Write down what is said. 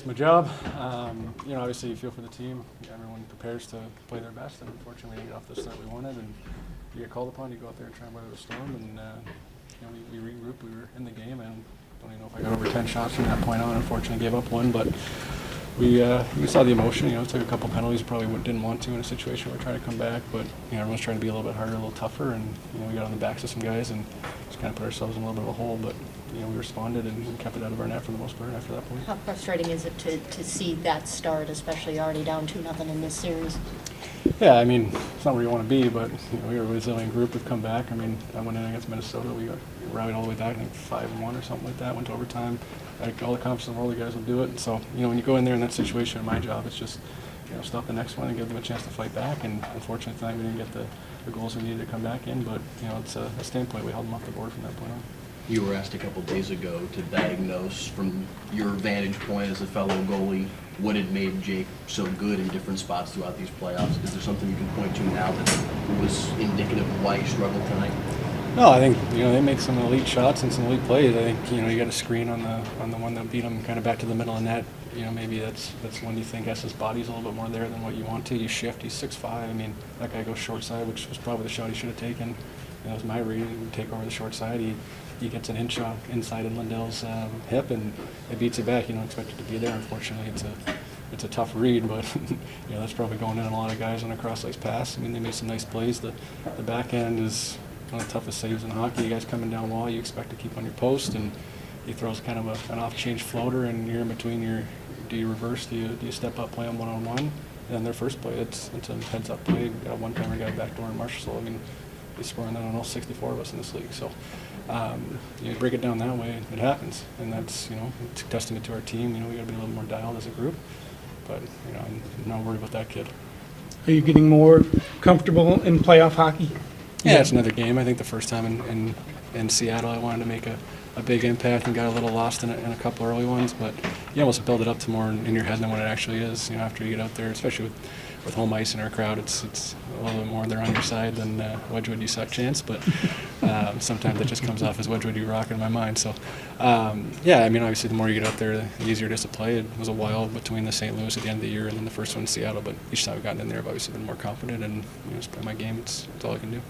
it's my job. Obviously you feel for the team. Everyone prepares to play their best, and unfortunately we didn't get off the start we wanted. And you get called upon, you go out there and try and weather the storm. And we regrouped. We were in the game, and don't even know if I got over 10 shots from that point on. Unfortunately, gave up one, but we saw the emotion. Took a couple penalties. Probably didn't want to in a situation where we're trying to come back, but everyone's trying to be a little bit harder, a little tougher, and we got on the backs of some guys and just kind of put ourselves in a little bit of a hole. But we responded and kept it out of our net for the most part after that point. How frustrating is it to see that start, especially already down 2-0 in this series? Yeah, it's not where you want to be, but we were a resilient group. We've come back. I went in against Minnesota. We rallied all the way back, I think 5-1 or something like that. Went to overtime. I had all the confidence in the world the guys will do it. And so, when you go in there in that situation, my job is just, stop the next one and give them a chance to fight back. And unfortunately tonight we didn't get the goals we needed to come back in, but it's a standpoint. We held them off the board from that point on. You were asked a couple days ago to diagnose, from your vantage point as a fellow goalie, what had made Jake so good in different spots throughout these playoffs. Is there something you can point to now that was indicative of why you struggled tonight? No, I think they made some elite shots and some elite plays. I think you got a screen on the one that beat them kind of back to the middle of net. Maybe that's when you think his body's a little bit more there than what you want to. You shift. He's 6'5". That guy goes short side, which was probably the shot he should have taken. That was my read. He would take over the short side. He gets an inch inside in Lindell's hip, and it beats it back. You don't expect it to be there. Unfortunately, it's a tough read, but that's probably going in on a lot of guys on a cross-ice pass. They made some nice plays. The back end is one of the toughest saves in hockey. You guys coming down wall, you expect to keep on your post, and he throws kind of an off-change floater, and you're in between do you reverse, do you step up, play them one-on-one? And then their first play, it's a heads-up play. We got one time we got a backdoor in Marshall. He's scoring that on all 64 of us in this league. So you break it down that way, it happens, and that's it's a testament to our team. We got to be a little more dialed as a group. But I'm not worried about that kid. Are you getting more comfortable in playoff hockey? Yeah, it's another game. I think the first time in Seattle, I wanted to make a big impact and got a little lost in a couple early ones. But you almost build it up to more in your head than what it actually is. After you get out there, especially with home ice and our crowd, it's a little bit more they're on your side than Wedgewood you suck chance. But sometimes that just comes off as Wedgewood you rock in my mind. So obviously the more you get out there, the easier it is to play. It was a while between the St. Louis at the end of the year and then the first one in Seattle. But each time I've gotten in there, I've obviously been more confident and just play my game. It's all I can do.